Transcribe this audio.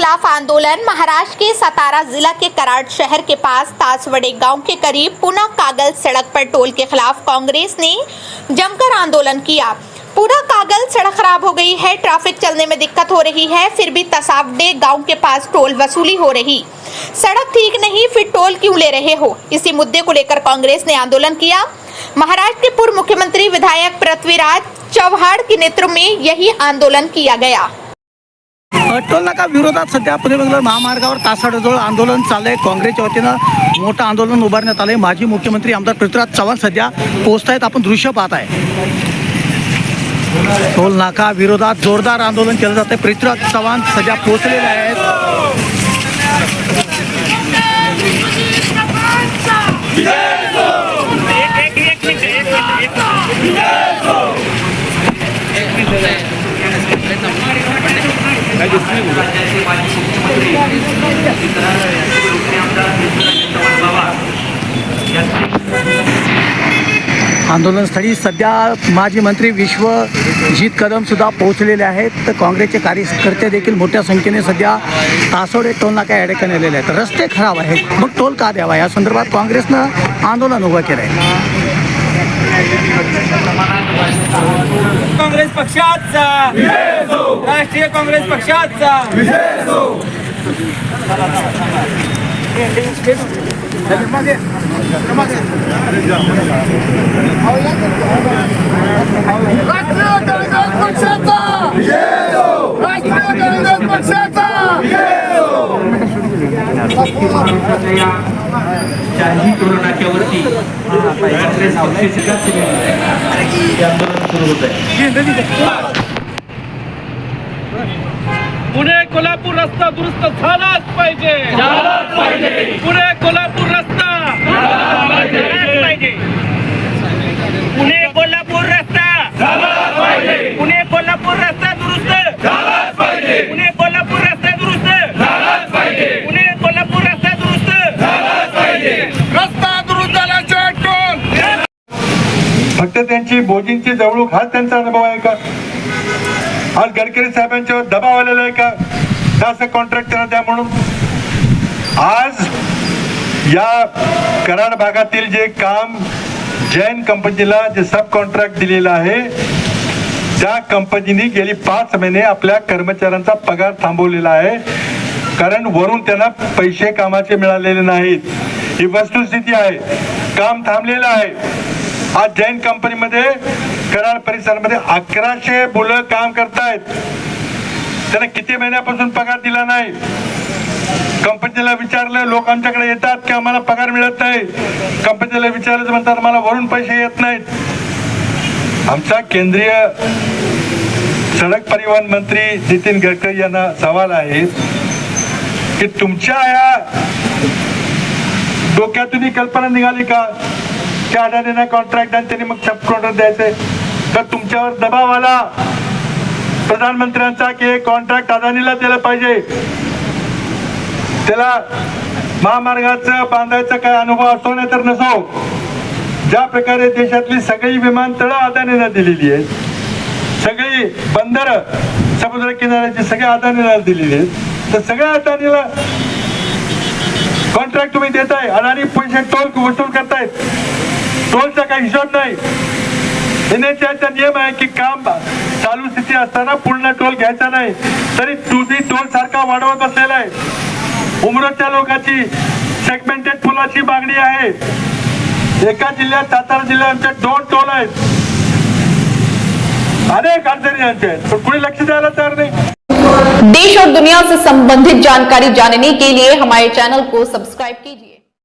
खिलाफ आंदोलन। महाराष्ट्र के सतारा जिला के कराड शहर के पास तासवड़े गांव के करीब पुनः कागल सड़क पर टोल के खिलाफ कांग्रेस ने जमकर आंदोलन किया। पूरा कागल सड़क खराब हो गई है, ट्रैफिक चलने में दिक्कत हो रही है, फिर भी तासवड़े गांव के पास टोल वसूली हो रही। सड़क ठीक नहीं, फिर टोल क्यों ले रहे हो? इसी मुद्दे को लेकर कांग्रेस ने आंदोलन किया। महाराष्ट्र के पूर्व मुख्यमंत्री विधायक पृथ्वीराज चव्हाण के नेतृत्व में यही आंदोलन किया गया। टोल नाका विरोधात सध्या पुणे बेंगलोर महामार्गावर तासवडेजवळ आंदोलन चाललंय। काँग्रेसच्या वतीनं मोठं आंदोलन उभारण्यात आलंय। माजी मुख्यमंत्री आमदार पृथ्वीराज चव्हाण सध्या पोहोचतायत। आपण दृश्य पाहताय। टोल नाका विरोधात जोरदार आंदोलन केलं जातंय। पृथ्वीराज चव्हाण सध्या पोहोचलेले आहेत। आंदोलनस्थळी सध्या माजी मंत्री विश्वजीत कदम सुद्धा पोहोचलेले आहेत। तर काँग्रेसचे कार्यकर्ते देखील मोठ्या संख्येने सध्या तासवडे टोल नाका या ठिकाणी आलेले आहेत। रस्ते खराब आहेत, मग टोल का द्यावा या संदर्भात काँग्रेसनं आंदोलन उभं केलं आहे। काँग्रेस पक्षाचा राष्ट्रीय काँग्रेस पक्षाचा चारही टोलनाक्यावरती काँग्रेस पक्षाचे आंदोलन सुरू होत आहे। पुणे कोल्हापूर रस्ता दुरुस्त झालाच पाहिजे, पुणे कोल्हापूर रस्ता झालाच पाहिजे, पुणे कोल्हापूर रस्ता झालाच पाहिजे, पुणे कोल्हापूर रस्ता दुरुस्त झालाच पाहिजे, पुणे कोल्हापूर रस्ता दुरुस्त झालाच पाहिजे, पुणे कोल्हापूर रस्ता दुरुस्त झालाच पाहिजे, रस्ता दुरुस्त झाल्याचे टोल। फक्त त्यांची बोजींची जवळूक हाच त्यांचा अनुभव आहे का? आज गडकरी साहेबांच्यावर दबाव आलेला आहे का असं कॉन्ट्रॅक्ट त्यांना द्या म्हणून? आज या कराड भागातील जे काम जैन कंपनीला जे सब कॉन्ट्रॅक्ट दिलेलं आहे त्या कंपनीने गेली 5 महिने आपल्या कर्मचाऱ्यांचा पगार थांबवलेला आहे, कारण वरून त्यांना पैसे कामाचे मिळालेले नाहीत। ही वस्तुस्थिती आहे। काम थांबलेलं आहे। आज जैन कंपनीमध्ये कराड परिसरामध्ये 1100 मुलं काम करतायत। त्यांना किती महिन्यापासून पगार दिला नाही। कंपनीला विचारलं, लोक आमच्याकडे येतात की आम्हाला पगार मिळत नाही। कंपनीला विचारलं म्हणतात मला वरून पैसे येत नाहीत। आमचा केंद्रीय सडक परिवहन मंत्री नितीन गडकरी यांना सवाल आहे की तुमच्या या डोक्यातून ही कल्पना निघाली का त्या अडाणींना कॉन्ट्रॅक्ट आणि त्यांनी मग सब कॉन्ट्रॅक्ट द्यायचे? तर तुमच्यावर दबाव आला प्रधानमंत्र्यांचा की कॉन्ट्रॅक्ट अदानीला दिलं पाहिजे, त्याला महामार्गाचं बांधायचा काय अनुभव असो नाही तर नसो, ज्या प्रकारे देशातली सगळी विमानतळं अदानीला दिलेली आहेत, सगळी बंदर समुद्र किनाऱ्याची सगळ्या अदानीला दिलेली आहेत, तर सगळ्या अदानीला कॉन्ट्रॅक्ट तुम्ही देताय। अदानी पैसे टोल वसूल करतायत, टोलचा काही हिशोब नाही। NHAIचा नियम आहे की काम चालू स्थिती असताना पूर्ण टोल घ्यायचा नाही, तरी तुम्ही टोल सारखा वाढवत बसलेला आहे। उमरच्या लोकांची सेगमेंटेड पुलाची मागणी आहे। एका जिल्ह्यात सातारा जिल्ह्यात आमच्या 2 टोल आहेत, अनेक अडचणी यांच्या आहेत, पण कुणी लक्ष द्यायला तयार नाही। देश और दुनिया से संबंधित जानकारी जानने के लिए हमारे चैनल को सब्सक्राइब कीजिए।